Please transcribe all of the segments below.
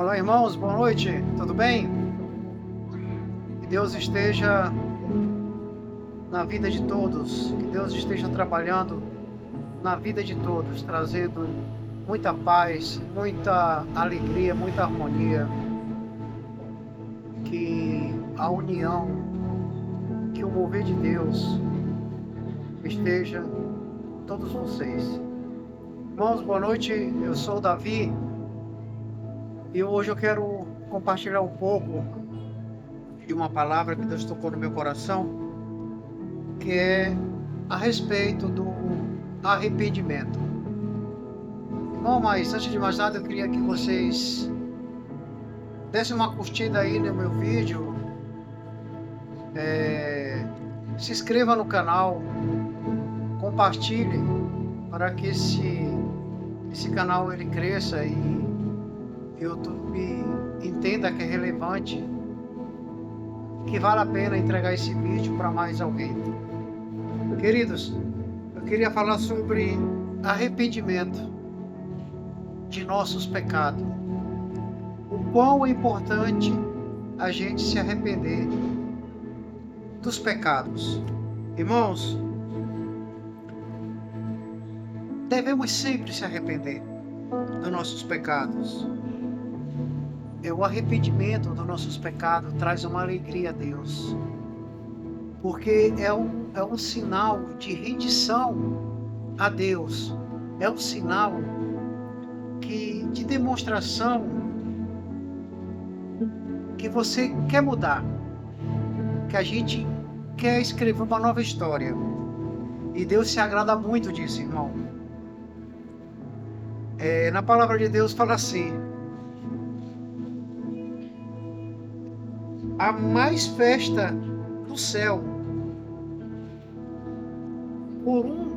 Olá, irmãos, boa noite, tudo bem? Que Deus esteja na vida de todos, que Deus esteja trabalhando na vida de todos, trazendo muita paz, muita alegria, muita harmonia, que a união, que o mover de Deus esteja com todos vocês. Irmãos, boa noite, eu sou o Davi e hoje eu quero compartilhar um pouco de uma palavra que Deus tocou no meu coração, que é a respeito do arrependimento. Bom, mas antes de mais nada, eu queria que vocês dessem uma curtida aí no meu vídeo, se inscreva no canal, compartilhe para que esse canal ele cresça e o YouTube entenda que é relevante, que vale a pena entregar esse vídeo para mais alguém. Queridos, eu queria falar sobre arrependimento de nossos pecados. O quão é importante a gente se arrepender dos pecados. Irmãos, devemos sempre se arrepender dos nossos pecados. O arrependimento dos nossos pecados traz uma alegria a Deus, porque é um sinal de rendição a Deus, é um sinal de demonstração que você quer mudar, que a gente quer escrever uma nova história, e Deus se agrada muito disso, irmão. Na palavra de Deus fala assim: há mais festa no céu por um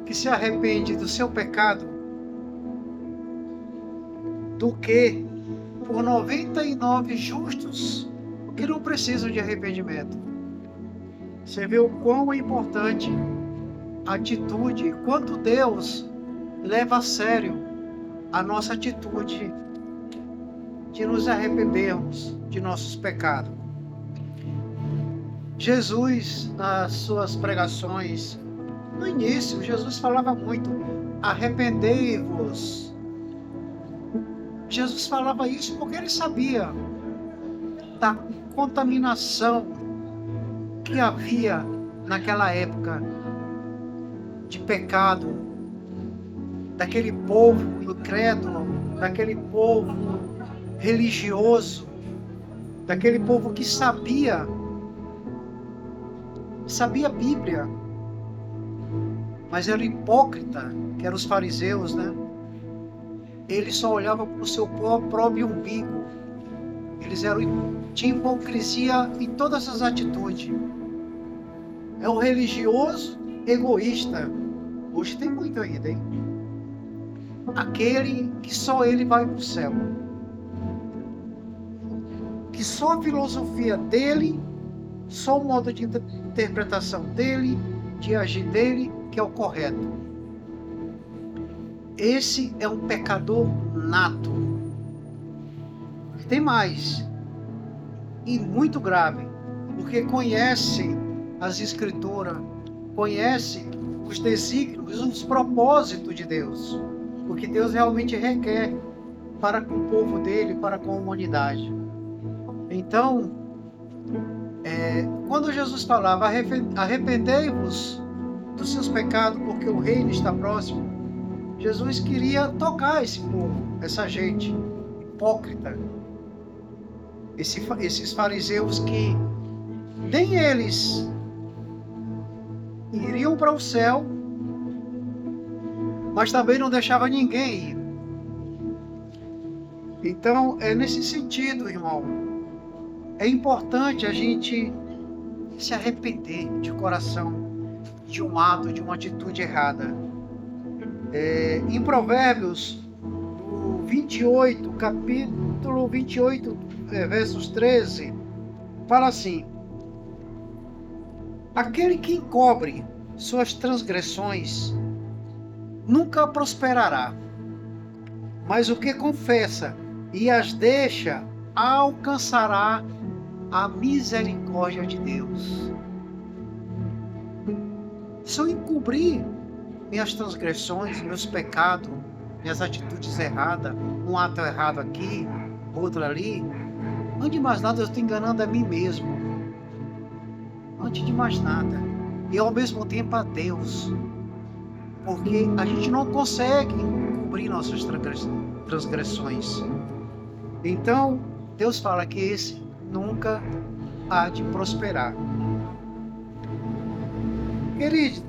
que se arrepende do seu pecado do que por 99 justos que não precisam de arrependimento. Você vê o quão é importante a atitude, quanto Deus leva a sério a nossa atitude de nos arrependermos de nossos pecados. Jesus, nas suas pregações, no início, Jesus falava muito: arrependei-vos. Jesus falava isso porque ele sabia da contaminação que havia naquela época de pecado, daquele povo incrédulo, daquele povo religioso, daquele povo que sabia a Bíblia, mas era hipócrita, que eram os fariseus, né? Eles só olhavam para o seu próprio umbigo. Eles tinham hipocrisia em todas as atitudes. É o religioso egoísta. Hoje tem muito ainda, hein? Aquele que só ele vai para o céu, que só a filosofia dele, só o modo de interpretação dele, de agir dele, que é o correto. Esse é um pecador nato. Tem mais, e muito grave, porque conhece as Escrituras, conhece os desígnios, os propósitos de Deus, o que Deus realmente requer para com o povo dele, para com a humanidade. Então, quando Jesus falava: arrependei-vos dos seus pecados, porque o reino está próximo, Jesus queria tocar esse povo, essa gente hipócrita, esses fariseus que nem eles iriam para o céu, mas também não deixava ninguém ir. Então, é nesse sentido, irmão, é importante a gente se arrepender de coração de um ato, de uma atitude errada. Em Provérbios, no 28, capítulo 28, versos 13, fala assim: aquele que encobre suas transgressões nunca prosperará, mas o que confessa e as deixa, alcançará a misericórdia de Deus. Se eu encobrir minhas transgressões, meus pecados, minhas atitudes erradas, um ato errado aqui, outro ali, antes de mais nada eu estou enganando a mim mesmo. Antes de mais nada. E ao mesmo tempo a Deus. Porque a gente não consegue cobrir nossas transgressões. Então, Deus fala que esse nunca há de prosperar.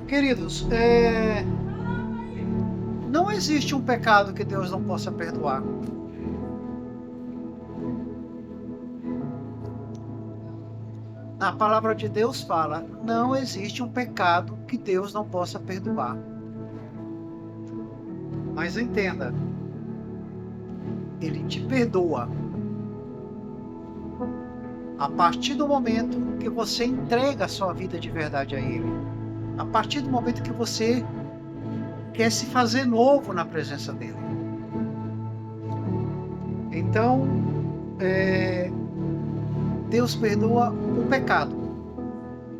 Queridos, não existe um pecado que Deus não possa perdoar. A palavra de Deus fala, não existe um pecado que Deus não possa perdoar. Mas entenda, Ele te perdoa a partir do momento que você entrega a sua vida de verdade a Ele. A partir do momento que você quer se fazer novo na presença dEle. Então, Deus perdoa o pecado.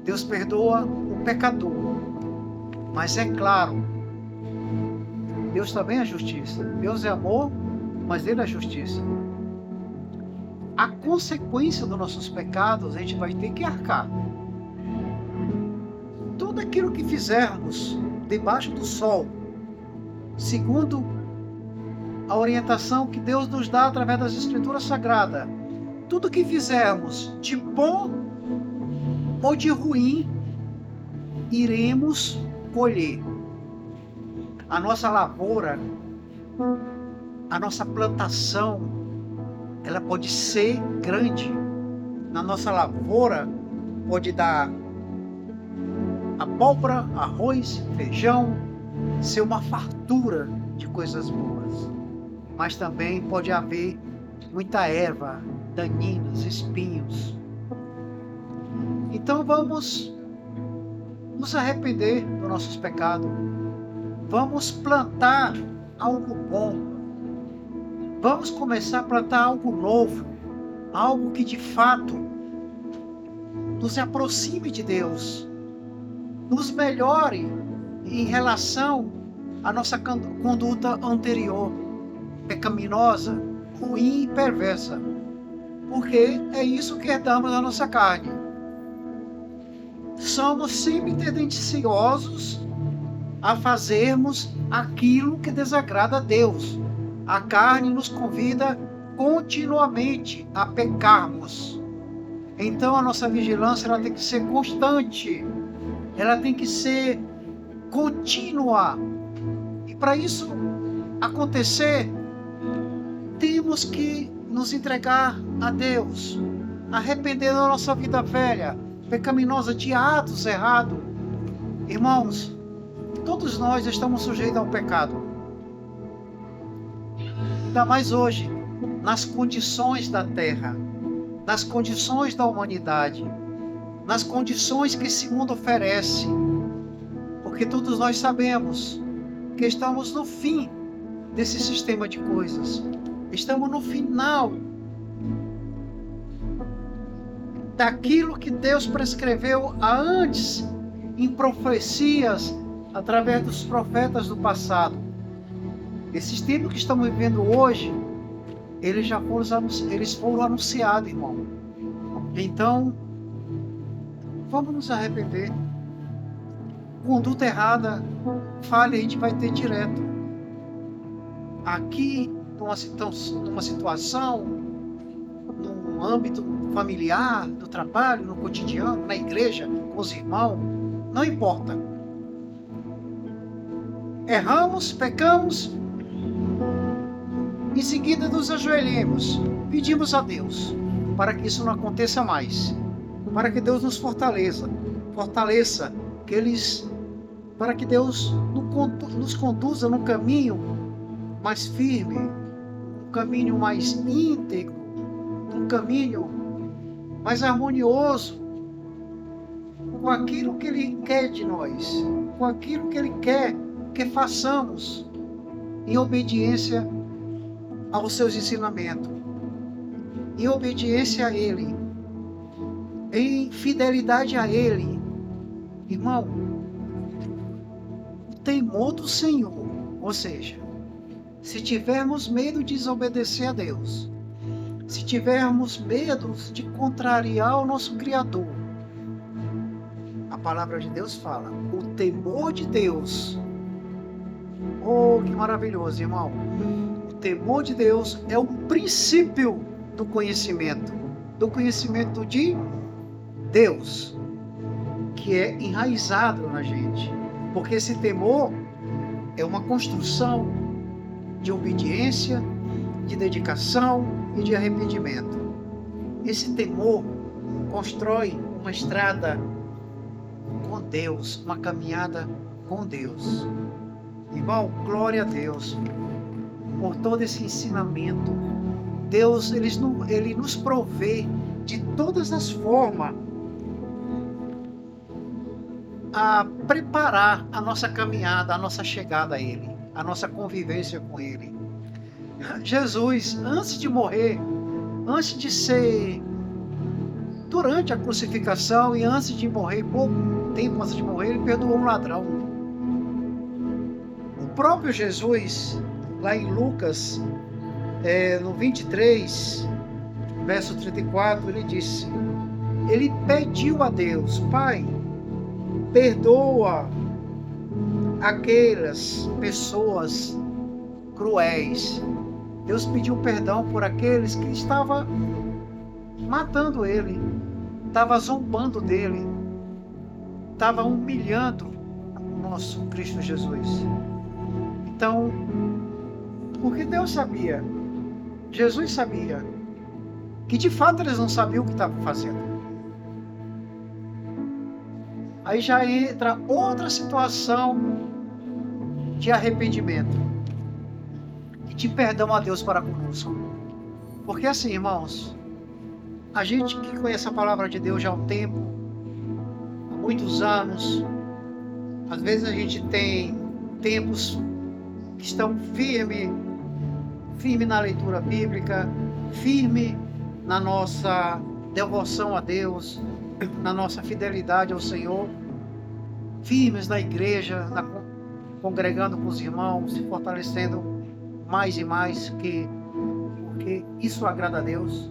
Deus perdoa o pecador. Mas é claro, Deus também é justiça. Deus é amor, mas Ele é justiça. A consequência dos nossos pecados, a gente vai ter que arcar. Tudo aquilo que fizermos debaixo do sol, segundo a orientação que Deus nos dá através das Escrituras Sagradas, tudo que fizermos de bom ou de ruim, iremos colher. A nossa lavoura, a nossa plantação, ela pode ser grande. Na nossa lavoura pode dar abóbora, arroz, feijão, ser uma fartura de coisas boas. Mas também pode haver muita erva, daninhos, espinhos. Então vamos nos arrepender dos nossos pecados. Vamos plantar algo bom. Vamos começar a plantar algo novo. Algo que de fato nos aproxime de Deus. Nos melhore em relação à nossa conduta anterior, pecaminosa, ruim e perversa. Porque é isso que herdamos da nossa carne. Somos sempre tendenciosos a fazermos aquilo que desagrada a Deus. A carne nos convida continuamente a pecarmos. Então a nossa vigilância ela tem que ser constante. Ela tem que ser contínua. E para isso acontecer, temos que nos entregar a Deus, arrepender da nossa vida velha, pecaminosa, de atos errados. Irmãos, todos nós estamos sujeitos ao pecado. Ainda mais hoje, nas condições da terra, nas condições da humanidade, nas condições que esse mundo oferece. Porque todos nós sabemos que estamos no fim desse sistema de coisas. Estamos no final daquilo que Deus prescreveu antes em profecias através dos profetas do passado. Esses tempos que estamos vivendo hoje, eles foram anunciados, irmão. Então, vamos nos arrepender. Conduta errada, falha, a gente vai ter direto. Aqui, numa situação, no âmbito familiar, do trabalho, no cotidiano, na igreja, com os irmãos, não importa. Erramos, pecamos, em seguida nos ajoelhemos, pedimos a Deus para que isso não aconteça mais, para que Deus nos fortaleça, para que Deus nos conduza num caminho mais firme, um caminho mais íntegro, um caminho mais harmonioso com aquilo que Ele quer de nós, com aquilo que Ele quer que façamos em obediência aos seus ensinamentos. em obediência a Ele, em fidelidade a Ele. Irmão, o temor do Senhor, ou seja, se tivermos medo de desobedecer a Deus, se tivermos medo de contrariar o nosso Criador, a palavra de Deus fala, o temor de Deus, oh, que maravilhoso, irmão. O temor de Deus é o princípio do conhecimento de Deus, que é enraizado na gente, porque esse temor é uma construção de obediência, de dedicação e de arrependimento. Esse temor constrói uma estrada com Deus, uma caminhada com Deus. Irmão, glória a Deus por todo esse ensinamento. Deus, Ele nos provê de todas as formas a preparar a nossa caminhada, a nossa chegada a Ele, a nossa convivência com Ele. Jesus, antes de morrer, antes de ser, durante a crucificação e antes de morrer, pouco tempo antes de morrer, Ele perdoou um ladrão. O próprio Jesus, lá em Lucas, no 23, verso 34, ele disse, ele pediu a Deus, Pai, perdoa aquelas pessoas cruéis. Deus pediu perdão por aqueles que estavam matando ele, estavam zombando dele, estavam humilhando o nosso Cristo Jesus. Então, porque Deus sabia, Jesus sabia, que de fato eles não sabiam o que estavam fazendo. Aí já entra outra situação de arrependimento e de perdão a Deus para conosco. Porque assim, irmãos, a gente que conhece a palavra de Deus já há um tempo, há muitos anos, às vezes a gente tem tempos que estão firme na leitura bíblica, firme na nossa devoção a Deus, na nossa fidelidade ao Senhor, firmes na igreja, congregando com os irmãos, se fortalecendo mais e mais, porque isso agrada a Deus.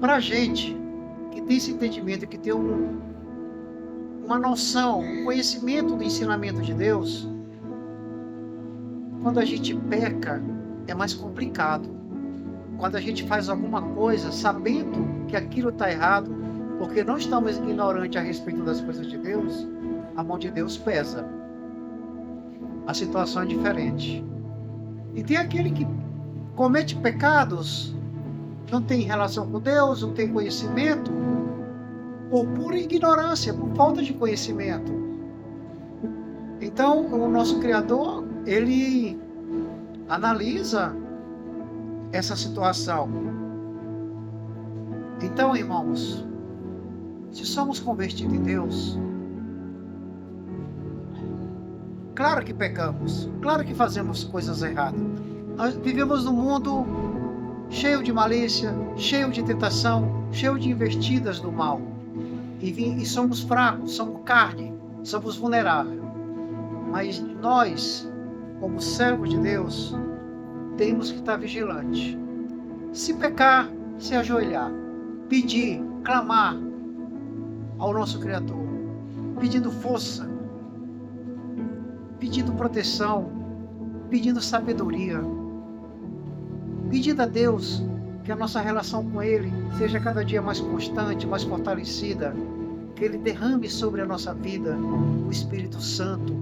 Para a gente que tem esse entendimento, que tem uma noção, um conhecimento do ensinamento de Deus, quando a gente peca, é mais complicado. Quando a gente faz alguma coisa sabendo que aquilo está errado, porque não estamos ignorantes a respeito das coisas de Deus, a mão de Deus pesa. A situação é diferente. E tem aquele que comete pecados, não tem relação com Deus, não tem conhecimento, por pura ignorância, por falta de conhecimento. Então, o nosso Criador, Ele analisa essa situação. Então, irmãos, se somos convertidos em Deus, claro que pecamos, claro que fazemos coisas erradas. Nós vivemos num mundo cheio de malícia, cheio de tentação, cheio de investidas do mal. E somos fracos, somos carne, somos vulneráveis. Mas nós, como servos de Deus, temos que estar vigilantes. Se pecar, se ajoelhar, pedir, clamar ao nosso Criador, pedindo força, pedindo proteção, pedindo sabedoria, pedindo a Deus que a nossa relação com Ele seja cada dia mais constante, mais fortalecida, que Ele derrame sobre a nossa vida o Espírito Santo,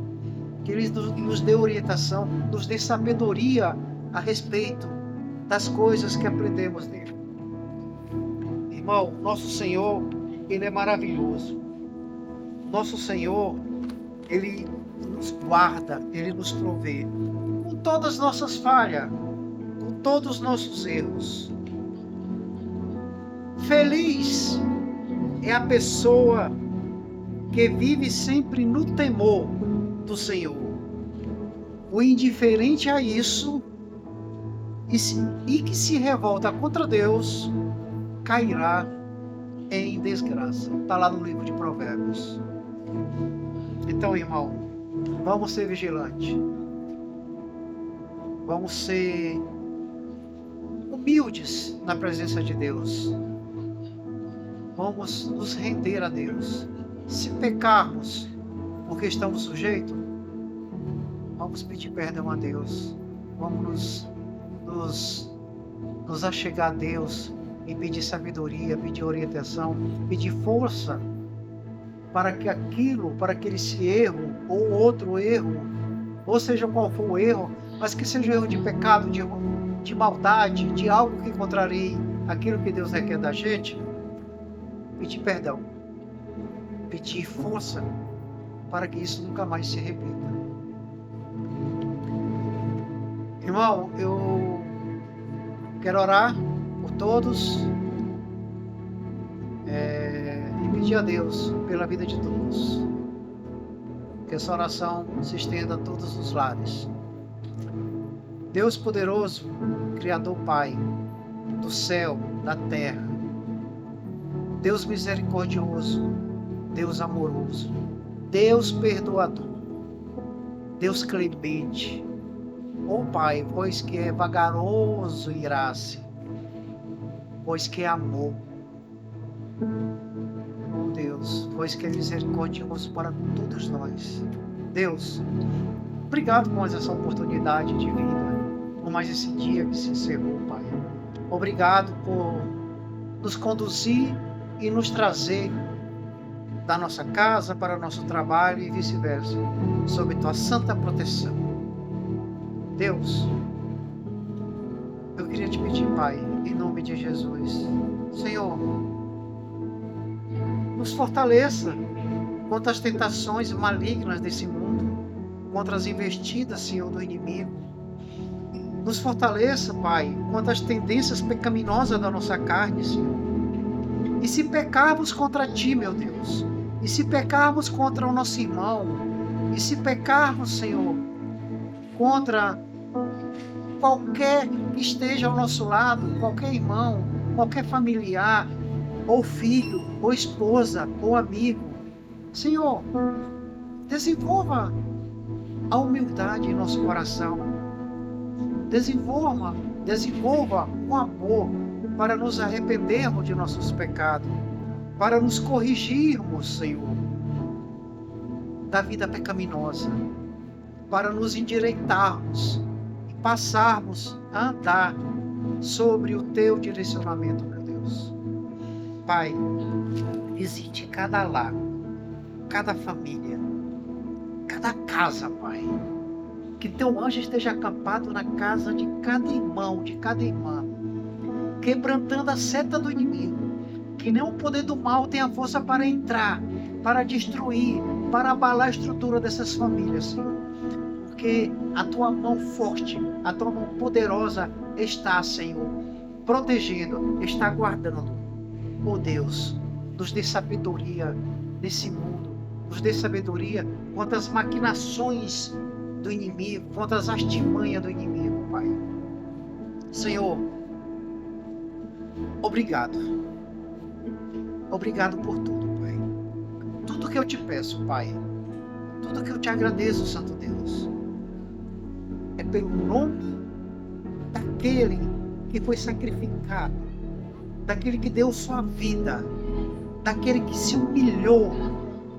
que Ele nos dê orientação, nos dê sabedoria a respeito das coisas que aprendemos dele. Irmão, nosso Senhor, Ele é maravilhoso. Nosso Senhor, Ele nos guarda, Ele nos provê, com todas as nossas falhas, com todos os nossos erros. Feliz é a pessoa que vive sempre no temor do Senhor. O indiferente a isso e que se revolta contra Deus cairá em desgraça. Está lá no livro de Provérbios. Então, irmão, vamos ser vigilantes. Vamos ser humildes na presença de Deus. Vamos nos render a Deus. Se pecarmos porque estamos sujeitos, vamos pedir perdão a Deus. Vamos nos achegar a Deus e pedir sabedoria, pedir orientação, pedir força para que esse erro ou outro erro, ou seja qual for o erro, mas que seja erro de pecado, de maldade, de algo que contrarie aquilo que Deus requer da gente, pedir perdão, pedir força para que isso nunca mais se repita. Irmão, eu quero orar por todos e pedir a Deus pela vida de todos. Que essa oração se estenda a todos os lares. Deus poderoso, Criador Pai, do céu, da terra. Deus misericordioso, Deus amoroso, Deus perdoador, Deus clemente. Ó Pai, vós que é vagaroso em graça, vós que é amor. Ó Deus, vós que é misericordioso para todos nós. Deus, obrigado por mais essa oportunidade de vida, por mais esse dia que se encerrou, Pai. Obrigado por nos conduzir e nos trazer da nossa casa para o nosso trabalho e vice-versa, sob tua santa proteção. Deus, eu queria te pedir, Pai, em nome de Jesus, Senhor, nos fortaleça contra as tentações malignas desse mundo, contra as investidas, Senhor, do inimigo. Nos fortaleça, Pai, contra as tendências pecaminosas da nossa carne, Senhor. E se pecarmos contra Ti, meu Deus, e se pecarmos contra o nosso irmão, e se pecarmos, Senhor, contra qualquer que esteja ao nosso lado, qualquer irmão, qualquer familiar, ou filho, ou esposa, ou amigo, Senhor, desenvolva a humildade em nosso coração, desenvolva o amor para nos arrependermos de nossos pecados, para nos corrigirmos, Senhor, da vida pecaminosa, para nos endireitarmos e passarmos a andar sobre o Teu direcionamento, meu Deus. Pai, visite cada lar, cada família, cada casa, Pai. Que Teu anjo esteja acampado na casa de cada irmão, de cada irmã, quebrantando a seta do inimigo, que nem o poder do mal tenha força para entrar, para destruir, para abalar a estrutura dessas famílias, Senhor. Porque a Tua mão forte, a Tua mão poderosa está, Senhor, protegendo, está guardando. Oh Deus, nos dê sabedoria nesse mundo, nos dê sabedoria contra as maquinações do inimigo, contra as artimanhas do inimigo, Pai. Senhor, obrigado. Obrigado por tudo, Pai. Tudo que eu te peço, Pai, tudo que eu te agradeço, Santo Deus, é pelo nome daquele que foi sacrificado, daquele que deu sua vida, daquele que se humilhou,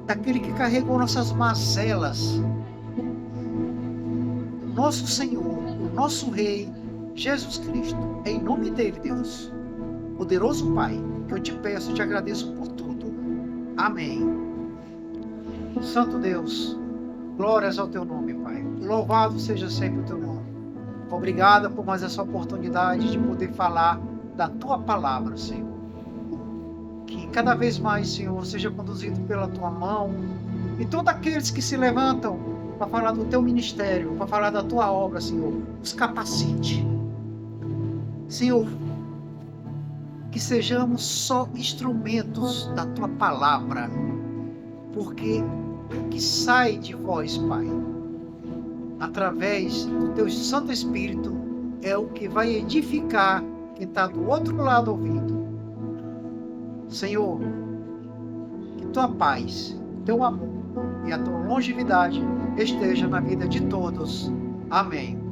daquele que carregou nossas mazelas, nosso Senhor, nosso Rei, Jesus Cristo. É em nome dele, Deus, poderoso Pai, que eu te peço e te agradeço por tudo. Amém. Santo Deus, glórias ao Teu nome, Pai. Louvado seja sempre o Teu nome. Obrigada por mais essa oportunidade de poder falar da Tua palavra, Senhor. Que cada vez mais, Senhor, seja conduzido pela Tua mão. E todos aqueles que se levantam para falar do Teu ministério, para falar da Tua obra, Senhor, os capacite. Senhor, que sejamos só instrumentos da Tua palavra, porque o que sai de vós, Pai, através do Teu Santo Espírito, é o que vai edificar quem está do outro lado ouvindo. Senhor, que tua paz, teu amor e a tua longevidade esteja na vida de todos. Amém.